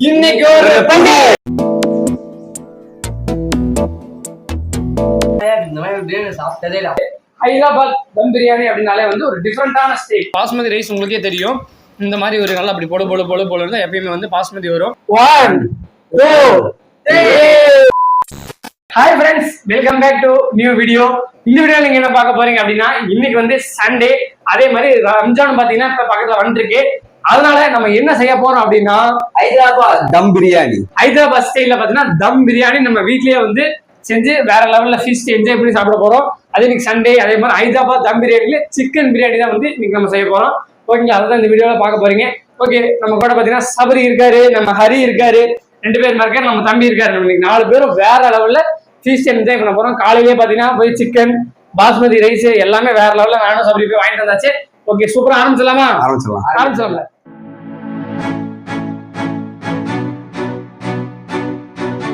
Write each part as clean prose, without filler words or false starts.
இன்னைக்கு ஒரு பண்டிகை. இந்த மாதிரி பிரியாணி சாப்பிட்டதே இல்லை. ஹைதராபாத் தம் பிரியாணி அப்படின்னாலே வந்து ஒரு டிஃப்ரெண்டான ஸ்டைல். பாஸ்மதி ரைஸ் உங்களுக்கே தெரியும். இந்த மாதிரி ஒரு நல்லா அப்படி பொழு பொழு பொழு பொழு இருந்தால் எப்பயுமே வந்து பாஸ்மதி வரும். 1 2 3. Hi friends, welcome back to new video. இந்த வீடியோ நீங்க என்ன பார்க்க போறீங்க அப்படின்னா, இன்னைக்கு வந்து சண்டே, அதே மாதிரி ரம்ஜான் பாத்தீங்கன்னா இப்ப பக்கத்துல வந்துருக்கு. அதனால நம்ம என்ன செய்ய போறோம் அப்படின்னா, ஹைதராபாத் தம் பிரியாணி. ஹைதராபாத் ஸ்டைல்ல பாத்தீங்கன்னா தம் பிரியாணி நம்ம வீட்லயே வந்து செஞ்சு வேற லெவல்ல ஃபீஸ்ட் என்ஜாய் பண்ணி சாப்பிட போறோம். அது இன்னைக்கு சண்டே. அதே மாதிரி ஹைதராபாத் தம் பிரியாணில சிக்கன் பிரியாணி தான் வந்து இன்னைக்கு நம்ம செய்ய போறோம். ஓகேங்களா, அதான் இந்த வீடியோல பார்க்க போறீங்க. ஓகே, நம்ம கூட பாத்தீங்கன்னா சபரி இருக்காரு, நம்ம ஹரி இருக்காரு, 2 பேர் இருக்காரு, நம்ம தம்பி இருக்காரு. நம்ம இன்னைக்கு 4 பேரும் வேற லெவல்ல ஃபீஸ்ட் என்ஜாய் பண்ண போறோம். காலையிலேயே பாத்தீங்கன்னா போய் சிக்கன், பாஸ்மதி ரைஸ் எல்லாமே வேற லெவல்ல நானும் சபரி போய் வாங்கிட்டு வந்தாச்சு. ஓகே, சூப்பரா ஆரம்பிச்சலாமா? ஆரம்பிச்சலாம்ல.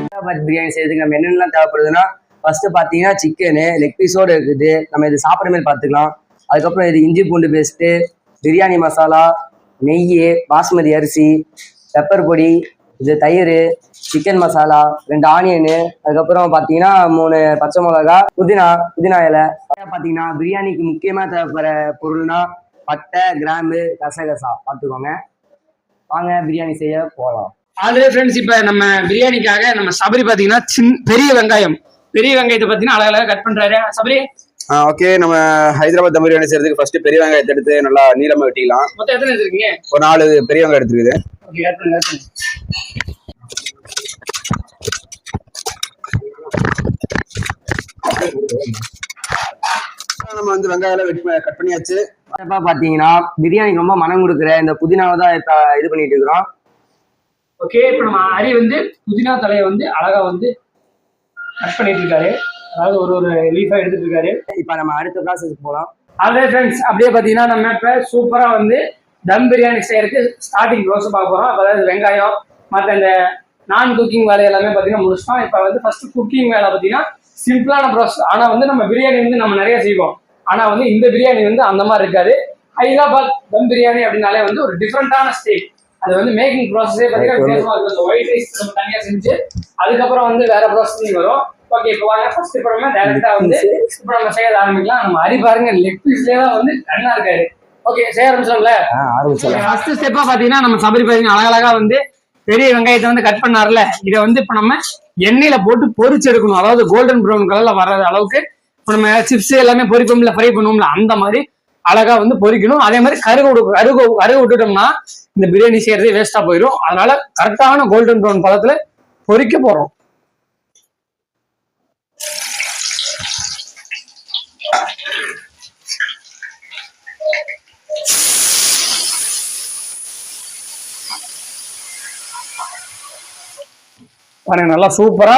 ஹைதராபாத் பிரியாணி செய்யறதுக்கு நம்ம என்னென்னலாம் தேவைப்படுதுன்னா, ஃபர்ஸ்ட் பாத்தீங்கன்னா சிக்கனு லெக் பீஸோட இருக்குது. நம்ம இது சாப்பிட்ற மாதிரி பார்த்துக்கலாம். அதுக்கப்புறம் இது இஞ்சி பூண்டு பேஸ்ட்டு, பிரியாணி மசாலா, நெய், பாஸ்மதி அரிசி, பெப்பர் பொடி, இது தயிர், சிக்கன் மசாலா, 2 ஆனியனு, அதுக்கப்புறம் பார்த்தீங்கன்னா 3 பச்சை மிளகா, புதினா இலை. பார்த்தீங்கன்னா பிரியாணிக்கு முக்கியமாக தேவைப்படுற பொருள்னா பட்டை, கிராம்பு, கசகசா பார்த்துக்கோங்க. வாங்க பிரியாணி செய்ய போகலாம். ஆல்ரெடி ஃப்ரெண்ட்ஸ், இப்போ நம்ம பிரியாணிக்காக நம்ம சபரி பார்த்தீங்கன்னா பெரிய வெங்காயத்தை பார்த்தீங்கன்னா அழகாக கட் பண்ணுறாரு. சபரி ஓகே, நம்ம ஹைதராபாத் தம் பிரியாணி செய்யறதுக்கு ஃபர்ஸ்ட் பெரிய வெங்காயத்தை எடுத்து நல்லா நீளமா வெட்டிக்கலாம். மொத்தம் எத்தனை எடுத்துருக்கீங்க? ஒரு 4 பெரிய வெங்காயம் எடுத்துருக்குது. ஓகே, கட் பண்ணுங்க. நம்ம வந்து வெங்காயம் கட் பண்ணியாச்சு. பாத்தீங்கன்னா பிரியாணிக்கு ரொம்ப மனம் கொடுக்குற இந்த புதினாவை தான் இப்ப இது பண்ணிட்டு இருக்கிறோம். ஓகே, இப்போ நம்ம ஹரி வந்து புதினா தலையை வந்து அழகா வந்து கட் பண்ணிட்டு இருக்காரு. அதாவது ஒரு லீஃபா எடுத்துட்டு இருக்காரு. இப்ப நம்ம அடுத்த ப்ராசஸ்க்கு போகலாம். ஆல்ரெடி ஃப்ரெண்ட்ஸ், அப்படியே பார்த்தீங்கன்னா நம்ம இப்போ சூப்பரா வந்து தம் பிரியாணி செய்யறதுக்கு ஸ்டார்டிங் ப்ராசஸ் பார்க்க போறோம். அதாவது வெங்காயம் மற்ற இந்த நான் குக்கிங் வேலை எல்லாமே பார்த்தீங்கன்னா முடிச்சிட்டோம். இப்போ வந்து ஃபர்ஸ்ட் குக்கிங் வேலை பார்த்தீங்கன்னா சிம்பிளான ப்ராசஸ். ஆனால் வந்து நம்ம பிரியாணி வந்து நம்ம நிறைய செய்வோம். ஆனால் வந்து இந்த பிரியாணி வந்து அந்த மாதிரி இருக்காது. ஹைதராபாத் தம் பிரியாணி அப்படின்னாலே வந்து ஒரு டிஃப்ரெண்டான ஸ்டைல். அது வந்து மேக்கிங் ப்ராசஸே பார்த்தீங்கன்னா வித்தியாசமா இருக்கும். ஒயிட் ரைஸ் நம்ம தனியாக செஞ்சு அதுக்கப்புறம் வந்து வேற ப்ராசஸிங் வரும். ஓகே, இப்போ வாங்க ஃபர்ஸ்ட் இப்போ நம்ம டைரக்டா வந்து இப்போ நம்ம செய்ய ஆரம்பிக்கலாம். நம்ம ஹரி பாருங்க லெக் பீஸ்லேயே தான் வந்து கண்ணா இருக்காரு. ஓகே, செய்ய ஆரம்பிச்சோம்ல. ஃபர்ஸ்ட் ஸ்டெப்பா பார்த்தீங்கன்னா நம்ம சபரி பார்த்தீங்கன்னா அழகழகா வந்து பெரிய வெங்காயத்தை வந்து கட் பண்ணார்ல, இதை வந்து இப்போ நம்ம எண்ணெயில போட்டு பொரிச்சு எடுக்கணும். அதாவது கோல்டன் ப்ரௌன் கலர்ல வர அளவுக்கு இப்போ நம்ம சிப்ஸ் எல்லாமே பொரிப்போம்ல, ஃப்ரை பண்ணுவோம்ல, அந்த மாதிரி அழகா வந்து பொரிக்கணும். அதே மாதிரி கருக விட்டுட்டோம்னா இந்த பிரியாணி செய்யறதே வேஸ்டா போயிடும். அதனால கரெக்டான கோல்டன் ப்ரௌன் பதத்துல பொரிக்க போறோம். பாருங்க, நல்லா சூப்பரா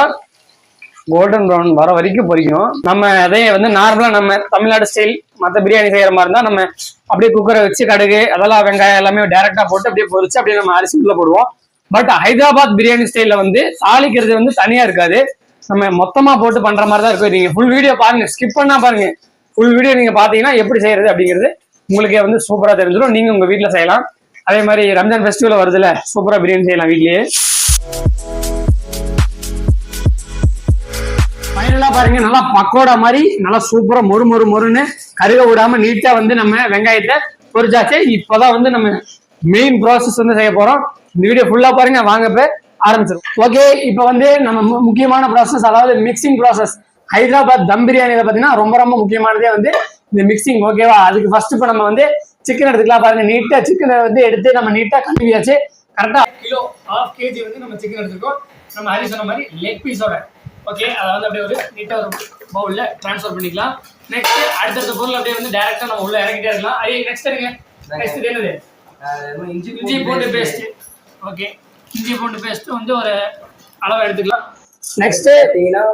கோல்டன் ப்ரௌன் வர வரைக்கும் பொரிக்கணும். நம்ம அதே வந்து நார்மலா நம்ம தமிழ்நாடு ஸ்டைல் மற்ற பிரியாணி செய்யற மாதிரி இருந்தா நம்ம அப்படியே குக்கரை வச்சு கடுகு அதெல்லாம் வெங்காயம் எல்லாமே டைரக்டா போட்டு அப்படியே பொரிச்சு அப்படியே நம்ம அரிசி உள்ள போடுவோம். பட் ஹைதராபாத் பிரியாணி ஸ்டைல்ல வந்து தாளிக்கிறது வந்து தனியா இருக்காது. நம்ம மொத்தமா போட்டு பண்ற மாதிரி தான் இருக்கும். நீங்க ஃபுல் வீடியோ பாருங்க, ஸ்கிப் பண்ணா பாருங்க. ஃபுல் வீடியோ நீங்க பாத்தீங்கன்னா எப்படி செய்யறது அப்படிங்கிறது உங்களுக்கே வந்து சூப்பரா தெரிஞ்சிடும். நீங்க உங்க வீட்டுல செய்யலாம். அதே மாதிரி ரம்ஜான் ஃபெஸ்டிவல் வருதுல, சூப்பரா பிரியாணி செய்யலாம் வீட்லயே. ஃபைனலா பாருங்க, நல்லா பக்கோடா மாதிரி நல்லா சூப்பரா மொறுன்னு கருக விடாம நீட்டா வந்து நம்ம வெங்காயத்தை பொரிச்சாச்சு. இப்பதான் வந்து நம்ம மெயின் ப்ராசஸ் வந்து செய்ய போறோம். இந்த வீடியோ ஃபுல்லா பாருங்க, வாங்க இப்ப ஆரம்பிச்சிடும். ஓகே, இப்ப வந்து நம்ம முக்கியமான ப்ராசஸ், அதாவது மிக்சிங் ப்ராசஸ். ஹைதராபாத் தம் பிரியாணியில பாத்தீங்கன்னா ரொம்ப முக்கியமானதே வந்து இந்த மிக்சிங். ஓகேவா? அதுக்கு ஃபர்ஸ்ட் இப்ப நம்ம வந்து சிக்கன் எடுத்துக்கலாம். பாருங்க, நீட்டா சிக்கனை வந்து எடுத்து நம்ம நீட்டா கழுவியாச்சு. கரெக்டா கிலோ 1/2 kg வந்து நம்ம சிக்கன் எடுத்துருக்கோம். நம்ம ஹரி சொன்ன மாதிரி லெக் பீஸோட. ஓகே, அதை வந்து அப்படியே ஒரு நீட்டா ஒரு பவுல்ல ட்ரான்ஸ்ஃபர் பண்ணிக்கலாம். நெக்ஸ்ட் அடுத்த பொருள் அப்படியே வந்து டைரக்டா நம்ம உள்ள இறக்கிட்டே இருக்கலாம். அதே நெக்ஸ்ட் என்னது? இஞ்சி பூண்டு பேஸ்ட். ஓகே, இஞ்சி பூண்டு பேஸ்ட் வந்து ஒரு அளவு எடுத்துக்கலாம். நெக்ஸ்ட் பார்த்தீங்கன்னா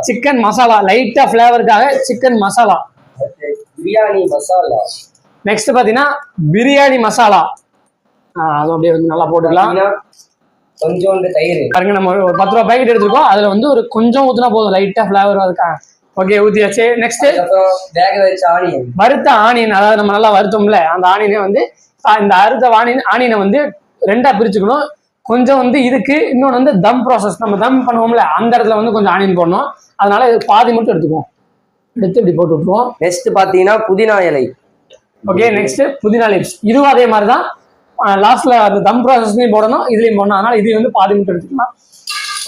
சிக்கன் மசாலா லைட்டா ஃபிளேவருக்காக சிக்கன் மசாலா, பிரியாணி மசாலா. நெக்ஸ்ட் பாத்தீங்கன்னா பிரியாணி மசாலா, அது அப்படியே வந்து நல்லா போட்டுக்கலாம். கொஞ்சோண்டு தயிர் பாருங்க, நம்ம ஒரு 10 ரூபாய் பாக்கெட் எடுத்துருக்கோம். அதுல வந்து ஒரு கொஞ்சம் ஊத்துனா போதும், லைட்டா ஃபிளேவர் அதுக்காக. ஓகே, ஊத்தியாச்சு. நெக்ஸ்ட் வேக வச்ச ஆனியன், வறுத்த ஆனியன், அதாவது நம்ம நல்லா வறுத்தோம்ல அந்த ஆனியனை வந்து இந்த அறுத்த ஆனியனை வந்து 2ஆக பிரிச்சுக்கணும். கொஞ்சம் வந்து இதுக்கு, இன்னொன்று வந்து தம் ப்ராசஸ், நம்ம தம் பண்ணுவோம்ல அந்த இடத்துல வந்து கொஞ்சம் ஆனியன் போடணும். அதனால இது பாதி மட்டும் எடுத்துக்குவோம். எடுத்து இப்படி போட்டு விட்டுருவோம். நெக்ஸ்ட் பார்த்தீங்கன்னா புதினா இலை. ஓகே, நெக்ஸ்ட் புதினா லீவ்ஸ். இதுவும் அதே மாதிரி தான், லாஸ்ட்ல அந்த தம் ப்ராசஸ்லையும் போடணும், இதுலையும் போடணும். அதனால இது வந்து பாதி மட்டும் எடுத்துக்கலாம்.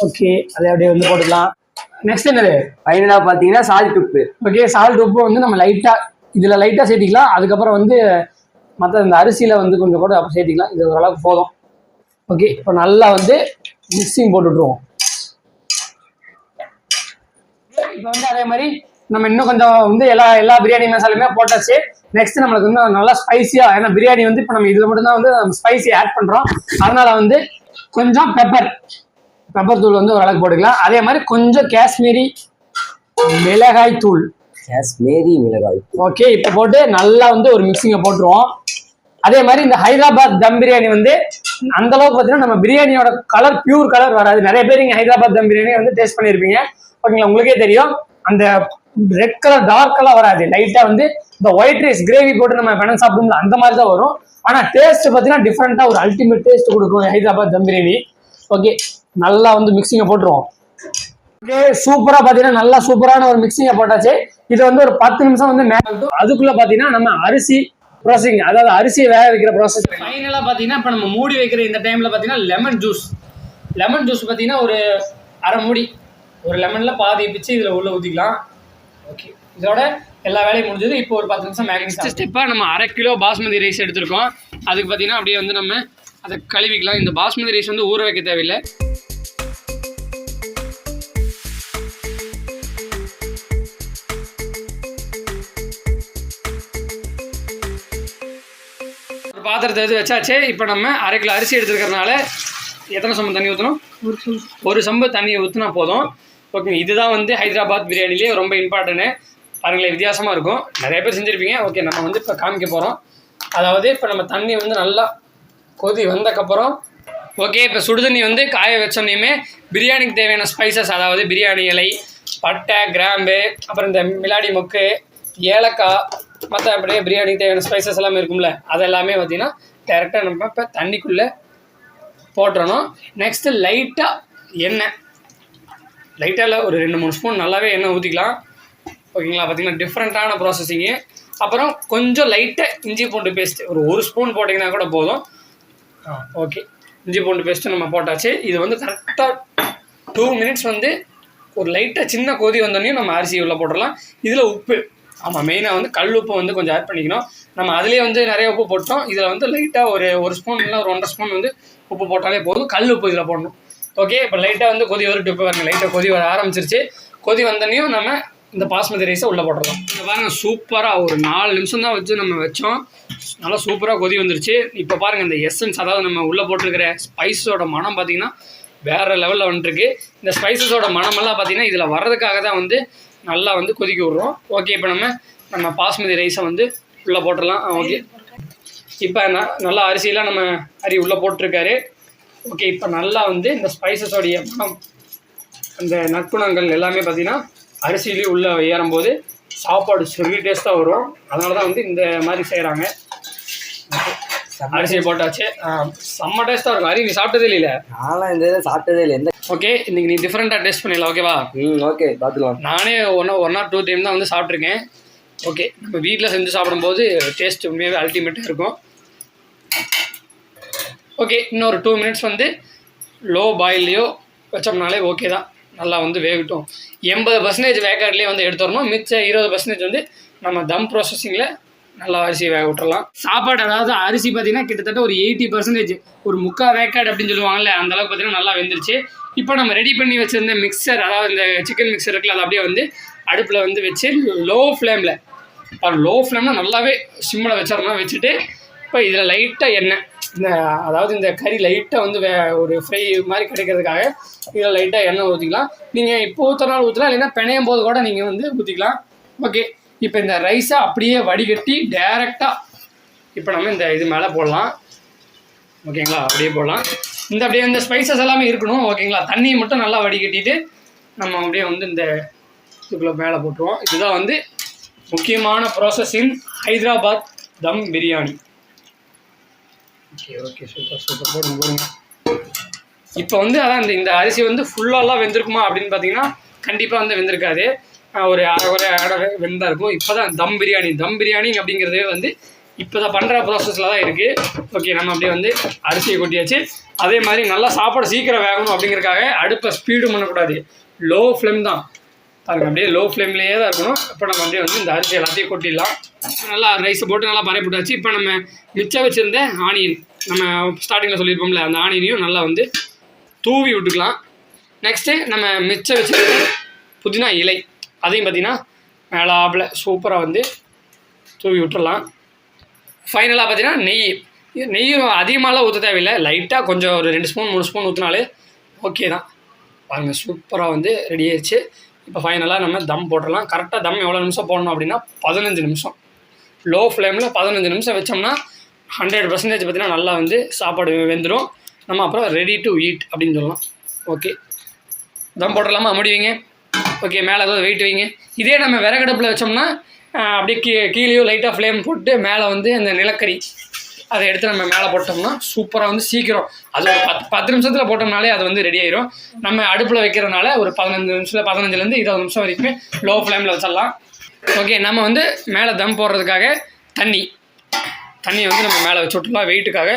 ஓகே, அதை அப்படியே வந்து போட்டுக்கலாம். நெக்ஸ்ட் என்னது? ஃபைனலாக பார்த்தீங்கன்னா சால்ட் உப்பு. ஓகே, சால்ட் உப்பு வந்து நம்ம லைட்டாக இதில் லைட்டாக சேர்த்திக்கலாம். அதுக்கப்புறம் வந்து மற்ற இந்த அரிசியில் வந்து கொஞ்சம் கூட அப்போ சேர்த்திக்கலாம். இது ஓரளவுக்கு போதும். ஓகே, இப்போ நல்லா வந்து மிக்சிங் போட்டுவிட்ருவோம். இப்போ வந்து அதே மாதிரி நம்ம இன்னும் கொஞ்சம் வந்து எல்லா பிரியாணி மசாலுமே போட்டாச்சு. நெக்ஸ்ட் நம்மளுக்கு இன்னும் நல்லா ஸ்பைசியாக, ஏன்னா பிரியாணி வந்து இப்போ நம்ம இதில் மட்டும்தான் வந்து நம்ம ஸ்பைசி ஆட் பண்ணுறோம். அதனால வந்து கொஞ்சம் பெப்பர் தூள் வந்து ஓரளவுக்கு போட்டுக்கலாம். அதே மாதிரி கொஞ்சம் காஷ்மீரி மிளகாய் தூள். ஓகே, இப்போ போட்டு நல்லா வந்து ஒரு மிக்சிங்கை போட்டுருவோம். அதே மாதிரி இந்த ஹைதராபாத் தம் பிரியாணி வந்து அந்த அளவுக்கு பார்த்தீங்கன்னா நம்ம பிரியாணியோட கலர் பியூர் கலர் வராது. நிறைய பேர் இங்கே ஹைதராபாத் தம் பிரியாணி வந்து டேஸ்ட் பண்ணியிருப்பீங்க. ஓகேங்களா, உங்களுக்கே தெரியும் அந்த ரெட் கலர் டார்க் கலர் வராது. லைட்டாக வந்து இந்த ஒயிட் ரைஸ் கிரேவி போட்டு நம்ம பெணம் சாப்பிடுவோம்ல அந்த மாதிரி தான் வரும். ஆனால் டேஸ்ட் பார்த்தீங்கன்னா டிஃப்ரெண்ட்டாக ஒரு அல்டிமேட் டேஸ்ட் கொடுக்கும் ஹைதராபாத் தம் பிரியாணி. ஓகே, நல்லா வந்து மிக்சிங்கை போட்டுருவோம். ஓகே, சூப்பராக பார்த்தீங்கன்னா நல்லா சூப்பரான ஒரு மிக்சிங்கை போட்டாச்சு. இது வந்து ஒரு 10 நிமிஷம் வந்து மேலும். அதுக்குள்ளே பார்த்தீங்கன்னா நம்ம அரிசி ப்ராசஸிங், அதாவது அரிசியை வேக வைக்கிற ப்ராசஸ். ஃபைனலாக பார்த்தீங்கன்னா இப்போ நம்ம மூடி வைக்கிற இந்த டைமில் பார்த்தீங்கன்னா லெமன் ஜூஸ் பார்த்தீங்கன்னா ஒரு அரை மூடி, ஒரு லெமனில் பாதி பிச்சு இதில் உள்ள ஊற்றிக்கலாம். ஓகே, இதோட எல்லா வேலையும் முடிஞ்சது. இப்போ ஒரு 10 நிமிஷம் மேக்ஸிமம் ஸ்டெப்பாக நம்ம 1/2 கிலோ பாஸ்மதி ரைஸ் எடுத்துருக்கோம். அதுக்கு பார்த்தீங்கன்னா அப்படியே வந்து நம்ம அதை கழுவிக்கலாம். இந்த பாஸ்மதி ரைஸ் வந்து ஊற வைக்க தேவையில்லை. பாத்திரத்தை எடுத்து வச்சாச்சு. இப்போ நம்ம 1/2 கிலோ அரிசி எடுத்துருக்கறனால எத்தனை சம்பு தண்ணி ஊற்றணும்? ஒரு சம்பு தண்ணியை ஊற்றினா போதும். ஓகே, இதுதான் வந்து ஹைதராபாத் பிரியாணிலேயே ரொம்ப இம்பார்ட்டன்ட்டு. பாருங்களேன், வித்தியாசமாக இருக்கும். நிறைய பேர் செஞ்சுருப்பீங்க. ஓகே, நம்ம வந்து இப்போ காமிக்க போகிறோம். அதாவது இப்போ நம்ம தண்ணி வந்து நல்லா கொதி வந்தக்கப்புறம், ஓகே, இப்போ சுடுதண்ணி வந்து காய வச்சோன்னையுமே பிரியாணிக்கு தேவையான ஸ்பைசஸ், அதாவது பிரியாணி இலை, பட்டை, கிராம்பு, அப்புறம் இந்த மிலாடி மொக்கு, ஏலக்காய், மற்ற அப்படியே பிரியாணிக்கு தேவையான ஸ்பைசஸ் எல்லாமே இருக்கும்ல, அதெல்லாமே பார்த்தீங்கன்னா டேரெக்டாக நம்ம இப்போ தண்ணிக்குள்ளே போட்டுறணும். நெக்ஸ்ட்டு லைட்டாக ஒரு 2-3 ஸ்பூன் நல்லாவே எண்ணெய் ஊற்றிக்கலாம். ஓகேங்களா, பார்த்தீங்கன்னா டிஃப்ரெண்ட்டான ப்ராசஸிங்கு. அப்புறம் கொஞ்சம் லைட்டாக இஞ்சி பூண்டு பேஸ்ட்டு ஒரு ஸ்பூன் போட்டிங்கன்னா கூட போதும். ஓகே, இஞ்சி பூண்டு பேஸ்ட்டு நம்ம போட்டாச்சு. இது வந்து கரெக்டாக 2 மினிட்ஸ் வந்து ஒரு லைட்டாக சின்ன கொதி வந்தோடனே நம்ம அரிசி உள்ளே போட்டுடலாம். இதில் உப்பு, ஆமாம், மெயினாக வந்து கல் உப்பு வந்து கொஞ்சம் ஆட் பண்ணிக்கணும். நம்ம அதிலே வந்து நிறைய உப்பு போட்டோம். இதில் வந்து லைட்டாக ஒரு ஸ்பூன் இல்லை ஒரு 1.5 ஸ்பூன் வந்து உப்பு போட்டாலே போதும். கல் உப்பு இதில் போடணும். ஓகே, இப்போ லைட்டாக வந்து கொதி வருது. இப்போ பாருங்கள், லைட்டாக கொதி வர ஆரம்பிச்சிருச்சு. கொதி வந்தோடனையும் நம்ம இந்த பாஸ்மதி ரைஸை உள்ளே போட்டுடலாம். இந்த பாருங்கள், சூப்பராக ஒரு 4 நிமிஷம் தான் வச்சு நம்ம வச்சோம். நல்லா சூப்பராக கொதி வந்துருச்சு. இப்போ பாருங்கள், இந்த எசன்ஸ், அதாவது நம்ம உள்ளே போட்டிருக்கிற ஸ்பைஸோட மனம் பார்த்தீங்கன்னா வேறு லெவலில் வந்துருக்கு. இந்த ஸ்பைசஸோட மனமெல்லாம் பார்த்தீங்கன்னா இதில் வர்றதுக்காக தான் வந்து நல்லா வந்து கொதிக்க விட்றோம். ஓகே, இப்போ நம்ம பாஸ்மதி ரைஸை வந்து உள்ளே போட்டுடலாம். ஓகே, இப்போ நல்லா அரிசியெலாம் நம்ம உள்ளே போட்டிருக்காரு. ஓகே, இப்போ நல்லா வந்து இந்த ஸ்பைசஸோடைய மனம், அந்த நற்குணங்கள் எல்லாமே பார்த்தீங்கன்னா அரிசியிலேயே உள்ளே ஏறும்போது சாப்பாடு சரி டேஸ்ட்டாக வரும். அதனால தான் வந்து இந்த மாதிரி செய்கிறாங்க. அரிசியை போட்டாச்சு, செம்ம டேஸ்ட்டாக இருக்கும். நீ சாப்பிட்டதே இல்லை? நானும் இந்த இதை சாப்பிட்டதே இல்லை. ஓகே, இன்றைக்கி நீ டிஃப்ரெண்ட்டாக டேஸ்ட் பண்ணிடலாம். ஓகேவா? ஓகே, பார்த்துக்கலாம். நானே 1 or 2 டைம் தான் வந்து சாப்பிட்ருக்கேன். ஓகே, நம்ம வீட்டில் செஞ்சு சாப்பிடும்போது டேஸ்ட் உண்மையாகவே அல்டிமேட்டாக இருக்கும். ஓகே, இன்னொரு 2 மினிட்ஸ் வந்து லோ பாயில்லையோ வச்சோம்னாலே ஓகே தான். நல்லா வந்து வேகட்டும். 80% வேக்காட்லேயே வந்து எடுத்துடணும். மிச்சம் 20% வந்து நம்ம தம் ப்ராசஸிங்கில் நல்லா அரிசி வேக விட்டுறலாம். சாப்பாடு, அதாவது அரிசி பார்த்தீங்கன்னா கிட்டத்தட்ட ஒரு 80%, ஒரு 3/4 வேக்காடு அப்படின்னு சொல்லுவாங்கல்ல, அந்தளவுக்கு பார்த்தீங்கன்னா நல்லா வெந்துருச்சு. இப்போ நம்ம ரெடி பண்ணி வச்சுருந்த மிக்சர், அதாவது இந்த சிக்கன் மிக்சர் இருக்குல்ல, அது அப்படியே வந்து அடுப்பில் வந்து வச்சு லோ ஃப்ளேமில் நல்லாவே சிம்மில் வச்சிடணும். வச்சுட்டு இப்போ இதில் லைட்டாக எண்ணெய், அதாவது இந்த கறி லைட்டாக வந்து ஒரு ஃப்ரை மாதிரி கிடைக்கிறதுக்காக இதில் லைட்டாக எண்ணெய் ஊற்றிக்கலாம். நீங்கள் இப்போ ஊற்றுறனால ஊற்றலாம், இல்லைன்னா பிணையும் போது கூட நீங்கள் வந்து ஊற்றிக்கலாம். ஓகே, இப்போ இந்த ரைஸை அப்படியே வடிகட்டி டேரெக்டாக இப்போ நம்ம இந்த இது மேலே போடலாம். ஓகேங்களா, அப்படியே போடலாம். அப்படியே இந்த ஸ்பைசஸ் எல்லாமே இருக்கணும். ஓகேங்களா, தண்ணியை மட்டும் நல்லா வடிகட்டிட்டு நம்ம அப்படியே வந்து இந்த இதுக்குள்ளே மேலே போட்டுருவோம். இதுதான் வந்து முக்கியமான ப்ராசஸ் இன் ஹைதராபாத் தம் பிரியாணி. ஓகே சூப்பர் போடுங்க. இப்போ வந்து அதான் இந்த அரிசி வந்து ஃபுல்லாலாம் வெந்திருக்குமா அப்படின்னு பார்த்தீங்கன்னா கண்டிப்பாக வந்து வெந்திருக்காது. ஒரு அரை வெந்தா இருக்கும். இப்போ தான் தம் பிரியாணி அப்படிங்கிறதே வந்து இப்போ தான் பண்ணுற ப்ராசஸில் தான் இருக்குது. ஓகே, நம்ம அப்படியே வந்து அரிசியை கொட்டியாச்சு. அதே மாதிரி நல்லா சாப்பாடு சீக்கிரம் வேகணும் அப்படிங்கிறதுக்காக அடுப்பை ஸ்பீடும் பண்ணக்கூடாது, லோ ஃப்ளேம் தான் பாருங்கள், அப்படியே லோ ஃப்ளேம்லேயே தான் இருக்கணும். இப்போ நம்ம அப்படியே வந்து இந்த அரிசி எல்லாத்தையும் கொட்டிடலாம். நல்லா ரைஸை போட்டு நல்லா பரப்பிட்டாச்சு. இப்போ நம்ம மிச்சம் வச்சுருந்த ஆனியன், நம்ம ஸ்டார்டிங்கில் சொல்லியிருப்போம்ல, அந்த ஆனியனையும் நல்லா வந்து தூவி விட்டுக்கலாம். நெக்ஸ்ட்டு நம்ம மிச்சம் வச்சுருந்த புதினா இலை அதையும் பார்த்திங்கன்னா மேலாப்பில் சூப்பராக வந்து தூவி விட்டுடலாம். ஃபைனலாக பார்த்திங்கன்னா நெய்யும் அதிகமாகலாம் ஊற்ற தேவையில்லை, லைட்டாக கொஞ்சம் ஒரு 2 ஸ்பூன் 3 ஸ்பூன் ஊற்றினாலே ஓகே தான். பாருங்கள் சூப்பராக வந்து ரெடி ஆயிடுச்சு. இப்போ ஃபைனலாக நம்ம தம் போட்டுடலாம். கரெக்டாக தம் எவ்வளோ நிமிஷம் போடணும் அப்படின்னா 15 நிமிஷம். லோ ஃப்ளேமில் 15 நிமிஷம் வச்சோம்னா 100% பார்த்திங்கன்னா நல்லா வந்து சாப்பாடு வெந்துடும். நம்ம அப்புறம் ரெடி டு ஈட் அப்படின்னு சொல்லலாம். ஓகே, தம் போட்டுடலாமா? முடிவீங்க. ஓகே, மேலே ஏதாவது வெயிட் வைங்க. இதே நம்ம விறகடுப்பில் வச்சோம்னா அப்படியே கீழேயோ லைட்டாக ஃப்ளேம் போட்டு மேலே வந்து அந்த நிலக்கரி அதை எடுத்து நம்ம மேலே போட்டோம்னா சூப்பராக வந்து சீக்கிரம் அது ஒரு 10 நிமிஷத்தில் போட்டோம்னாலே அது வந்து ரெடி ஆயிரும். நம்ம அடுப்பில் வைக்கிறதுனால ஒரு 15 20 நிமிஷம் வரைக்குமே லோ ஃப்ளேமில் வச்சிடலாம். ஓகே, நம்ம வந்து மேலே தம் போடுறதுக்காக தண்ணியை வந்து நம்ம மேலே வச்சு விட்டுலாம் வெயிட்டுக்காக.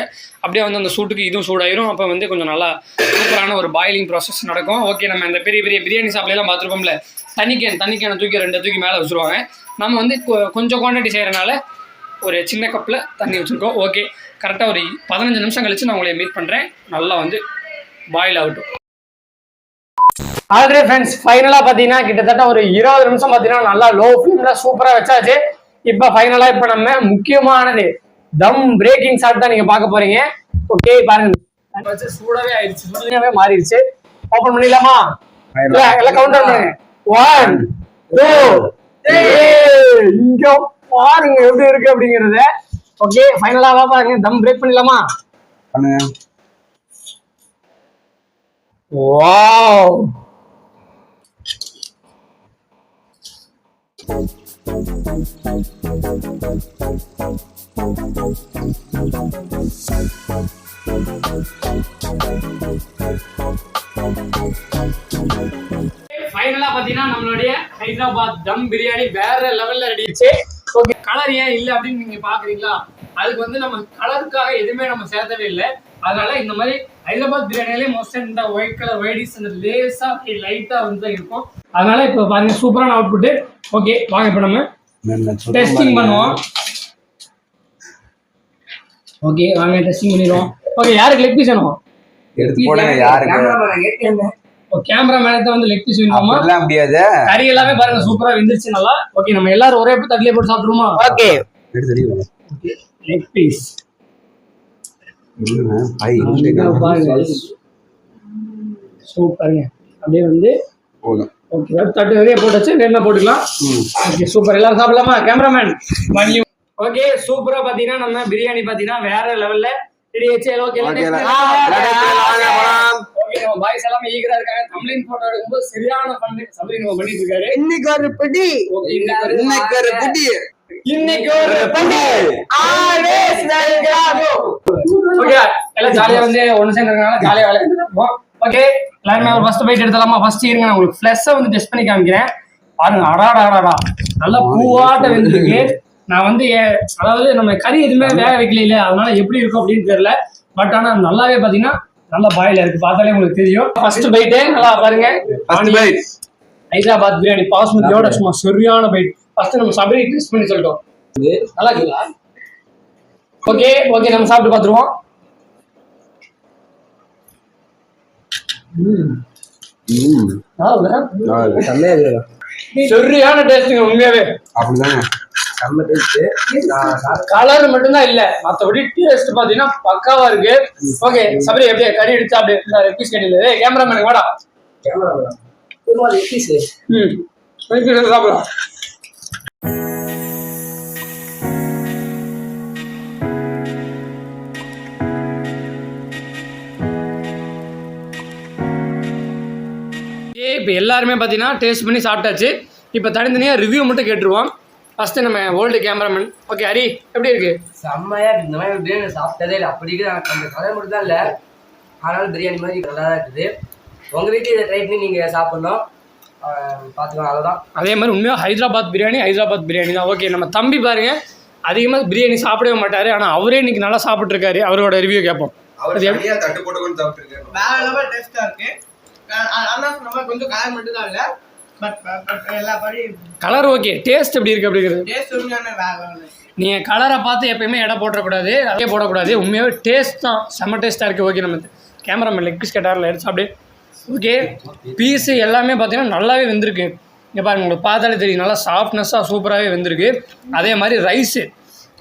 அப்படியே வந்து அந்த சூட்டுக்கு இதுவும் சூடாயிரும். அப்போ வந்து கொஞ்சம் நல்லா சூப்பரான ஒரு பாயிலிங் ப்ராசஸ் நடக்கும். ஓகே, நம்ம இந்த பெரிய பிரியாணி ஷாப்லாம் பார்த்துருப்போம்ல, தண்ணி கேனை தூக்கி 2 தூக்கி மேலே வச்சுருவாங்க. நம்ம வந்து கொஞ்சம் குவான்டிட்டி செய்கிறனால ஒரு சின்ன கப்பில் தண்ணி வச்சுருக்கோம். ஓகே, கரெக்டாக ஒரு 15 நிமிஷம் கழித்து நான் உங்களை மீட் பண்ணுறேன். நல்லா வந்து பாயில் ஆகட்டும். ஆல்ரெடி ஃப்ரெண்ட்ஸ், ஃபைனலாக பார்த்தீங்கன்னா கிட்டத்தட்ட ஒரு 20 நிமிஷம் பார்த்தீங்கன்னா நல்லா லோ ஃப்ளேமில் சூப்பராக வச்சாச்சு. இப்போ ஃபைனலாக இப்போ நம்ம முக்கியமானது தம் பிரேக்கிங் ஷாட் தான் நீங்கள் பார்க்க போகிறீங்க. ஓகே, பாருங்க சூடாகவே ஆயிடுச்சு, சூடாகவே மாறிடுச்சு. ஓப்பன் பண்ணிடலாமா? எல்லாம் கவுண்டர் பண்ணுங்க. 1 2 3. இங்கே பாருங்க எப்படி இருக்கு அப்படிங்கறத. ஓகே, ஃபைனலா பாருங்க, தம் பிரேக் பண்ணிடலாமா? பண்ணுங்க. வாவ், ஃபைனலா பாத்தீங்கன்னா நம்மளுடைய ஹைதராபாத் தம் பிரியாணி வேற லெவல்ல ரெடி ஆயிடுச்சு. ஓகே, கலர் ஏன் இல்லை அப்படின்னு நீங்க பாக்குறீங்களா? அதுக்கு வந்து நம்ம கலருக்காக எதுவுமே நம்ம சேர்த்தவே இல்லை. அதனால இந்த மாதிரி ஹைதராபாத் பிரியாணிலே மோஸ்ட் இந்த ஒயிட் கலர் ஒயிடிஸ் அந்த லேஸா லைட்டா வந்து இருக்கும். அதனால இப்போ பாருங்க சூப்பரான அவுட்புட். ஓகே, வாங்க இப்போ நம்ம டெஸ்டிங் பண்ணுவோம். ஓகே, வாங்க டெஸ்டிங் பண்ணிடுவோம். ஓகே, யாருக்கு லெக் பீஸ் வேணும்? எடுத்து போடுங்க. யாருக்கு? கேமராமேனுக்கு வந்து லெக் பீஸ் வேணுமா? அதெல்லாம் முடியாது. கறி எல்லாமே பாருங்க சூப்பரா வெந்துருச்சு நல்லா. ஓகே, நம்ம எல்லாரும் ஒரே தட்டிலே போட்டு சாப்பிடுவோமா? ஓகே, எடுத்து தெரியும். ஓகே, லெக் பீஸ் சூப்பருங்க. அப்படியே வந்து போதும். ஓகே, தட்டு நிறைய போட்டுச்சு, வேணா போட்டுக்கலாம். Okay, super. எல்லாரும் சாப்பிடலாமா? கேமராமேன் மணி. ஓகே, சூப்பரா பாத்தீங்கன்னா நம்ம பிரியாணி பாத்தீங்கன்னா வேற லெவல்ல ரெடி ஆயிடுச்சு. ஓகே, நம்ம பாய்ஸ் எல்லாமே ஈகரா இருக்காங்க. தமிழின் போட்டோ எடுக்கும்போது சரியான பண்ணு சபரி நம்ம பண்ணிட்டு இருக்காரு. இன்னைக்கு ஒரு பிடி ஆல்வேஸ் வெல்கம். ஓகே, எல்லாம் ஜாலியா வந்து ஒன்னு சேர்ந்ததுனால ஜாலியா வேலை செஞ்சுப்போம். ஓகே, எல்லாருமே ஒரு ஃபர்ஸ்ட் பைட் எடுத்தலாமா? ஃபர்ஸ்ட் இருங்க, நான் உங்களுக்கு ஃப்ளஷை வந்து டெஸ்ட் பண்ணி காமிக்கிறேன். பாருங்க, அடாடா நல்லா பூவாட்ட வெந்திருக்கு. நான் வந்து அதாவது நம்ம கறி எதுவுமே வேக வைக்கல, அதனால எப்படி இருக்கும் அப்படின்னு தெரியல. பட் ஆனா நல்லாவே பாத்தீங்கன்னா நல்லா பாயில இருக்கு, பார்த்தாலே உங்களுக்கு தெரியும். ஃபர்ஸ்ட் பைட்டே நல்லா பாருங்க. ஹைதராபாத் பிரியாணி பாஸ்மதியோட சும்மா சரியான பைட். ஃபர்ஸ்ட் நம்ம சபரி டெஸ்ட் பண்ணி சொல்லிட்டோம். நல்லா இருக்குங்களா? ஓகே, நம்ம சாப்பிட்டு பார்த்துருவோம். சரியான டேஸ்ட்டுங்க உண்மையாவே. அப்படிதாங்க, நம்ம டேஸ்ட். கலர் மட்டும்தான் இல்ல, மற்றபடி டேஸ்ட் பாத்தீங்கன்னா பக்காவா இருக்கு. ஓகே, சபரி அப்படியே கறி எடுத்து அப்படியே ரெக்வஸ்ட் கேட்டீங்க. கேமராமேன் வாடா. கேமரா சாப்பிடலாம். இப்போ எல்லாருமே பார்த்தீங்கன்னா டேஸ்ட் பண்ணி சாப்பிட்டாச்சு. இப்போ தனித்தனியாக ரிவ்யூ மட்டும் கேட்டுருவோம். ஃபஸ்ட்டு நம்ம ஓல்டு கேமராமேன். ஓகே ஹரி, எப்படி இருக்கு? செம்மையா இந்த மாதிரி பிரியாணி சாப்பிட்டதே இல்லை. அப்படி இருக்குது அந்த கலர் மட்டும் தான் இல்லை, ஆனாலும் பிரியாணி மாதிரி நல்லா தான் இருக்குது. உங்கள் வீட்டில் இதை ட்ரை பண்ணி நீங்கள் சாப்பிட்ணும், பார்த்துக்கலாம். அவ்வளோதான். அதே மாதிரி உண்மையாக ஹைதராபாத் பிரியாணி தான். ஓகே, நம்ம தம்பி பாருங்க அதிகமாக பிரியாணி சாப்பிடவே மாட்டார், ஆனால் அவரே இன்னைக்கு நல்லா சாப்பிட்ருக்காரு. அவரோட ரிவ்யூ கேட்போம். அவர் சரியா தட்டு போட்டு கொண்டு சாப்பிட்டுருக்காரு. வேற லெவல் டேஸ்டா இருக்கு. அண்ணா சொன்ன மாதிரி கொஞ்சம் கலர் மட்டும் தான் இல்லை, பட் எல்லா படி கலர் ஓகே. டேஸ்ட் எப்படி இருக்குது அப்படிங்கிறது டேஸ்ட் உண்மையான வேற லெவல். நீங்கள் கலரை பார்த்து எப்பயுமே எடை போடக்கூடாது, அதே போடக்கூடாது. உண்மையாகவே டேஸ்ட் தான் செம்ம டேஸ்ட்டாக இருக்குது. ஓகே, நம்ம கேமராமேன் லெக் பீஸ் கேட்டாரில் எடுத்து அப்படியே. ஓகே, பீஸு எல்லாமே பார்த்தீங்கன்னா நல்லாவே வெந்திருக்கு. இங்கே பாருங்க, உங்களுக்கு பார்த்தாலே தெரியும் நல்லா சாஃப்ட்னஸ்ஸாக சூப்பராகவே வெந்திருக்கு. அதே மாதிரி ரைஸு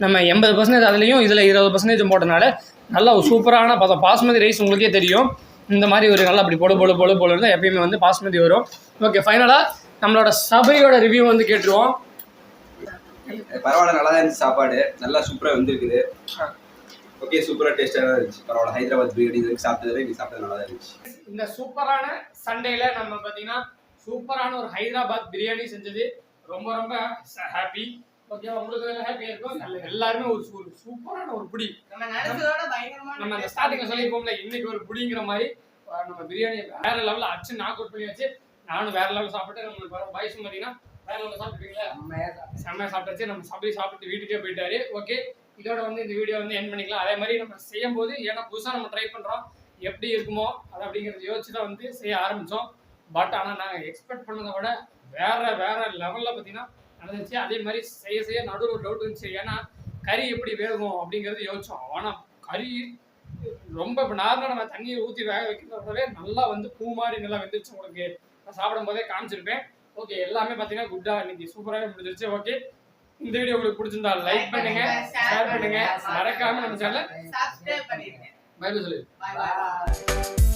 நம்ம 80% அதுலேயும் இதில் 20% போட்டனால நல்லா சூப்பரான பாஸ்மதி ரைஸ் உங்களுக்கே தெரியும். இந்த மாதிரி ஒரு நல்லா அப்படி பொழு இருந்தால் எப்பயுமே வந்து பாஸ்மதி வரும். ஓகே, ஃபைனலாக நம்மளோட சபையோட ரிவ்யூ வந்து கேட்டுருவோம். பரவாயில்ல, நல்லா தான் இருந்துச்சு. சாப்பாடு நல்லா சூப்பராக வந்துருக்குது. ஓகே, சூப்பராக டேஸ்ட்டாக தான் இருந்துச்சு. பரவாயில்ல, ஹைதராபாத் பிரியாணி இதுக்கு சாப்பிட்டதில் இன்னைக்கு சாப்பிட்டது நல்லா தான் இருந்துச்சு. இந்த சூப்பரான சண்டேல நம்ம பார்த்தீங்கன்னா சூப்பரான ஒரு ஹைதராபாத் பிரியாணி செஞ்சது ரொம்ப ரொம்ப ஹாப்பி. ஓகே, உங்களுக்கு ஹாப்பியாக இருக்கும். எல்லாருமே ஒரு சூப்பரான ஒரு புடி. நம்ம நினைச்சதோட பயங்கரமான நம்ம அந்த ஸ்டார்டிங்ல சொல்லியிருப்போம்ல, இன்னைக்கு ஒரு புடிங்கிற மாதிரி நம்ம பிரியாணி வேற லெவலில் அச்சு நாக் அவுட் பண்ணி வச்சு நானும் வேற லெவலில் சாப்பிட்டு நம்மளுக்கு பாய்ஸும் பார்த்தீங்கன்னா வேற லெவலில் சாப்பிட்டுருக்கீங்களா? செம்மையாக சாப்பிட்டாச்சு. நம்ம சபை சாப்பிட்டு வீட்டுக்கே போயிட்டாரு. ஓகே, இதோட வந்து இந்த வீடியோ வந்து எண்ட் பண்ணிக்கலாம். அதே மாதிரி நம்ம செய்யும் போது ஏன்னா புதுசாக நம்ம ட்ரை பண்ணுறோம், எப்படி இருக்குமோ அது அப்படிங்கிறது யோசிச்சு தான் வந்து செய்ய ஆரம்பித்தோம். பட் ஆனால் நாங்கள் எக்ஸ்பெக்ட் பண்ணதை விட வேற லெவலில் பார்த்தீங்கன்னா நடந்துச்சு. அதே மாதிரி செய்ய நடுவில் ஒரு டவுட் இருந்துச்சு, ஏன்னா கறி எப்படி வேகும் அப்படிங்கிறது யோசிச்சோம். ஆனால் கறி ரொம்ப இப்போ நார்மலாக நம்ம தண்ணியை ஊற்றி வேக வைக்கிறதோடவே நல்லா வந்து பூ மாதிரி நல்லா வெந்துருச்சு. உங்களுக்கு நான் சாப்பிடும் போதே காமிச்சிருப்பேன். ஓகே, எல்லாமே பார்த்தீங்கன்னா குட்டாக இன்னைக்கு சூப்பராகவே முடிஞ்சிருச்சு. ஓகே, இந்த வீடியோ உங்களுக்கு பிடிச்சிருந்தா லைக் பண்ணுங்க, ஷேர் பண்ணுங்க, மறக்காம நம்ம சேனலை சப்ஸ்கிரைப் பண்ணிருங்க. பை சொல்லு. Bye by.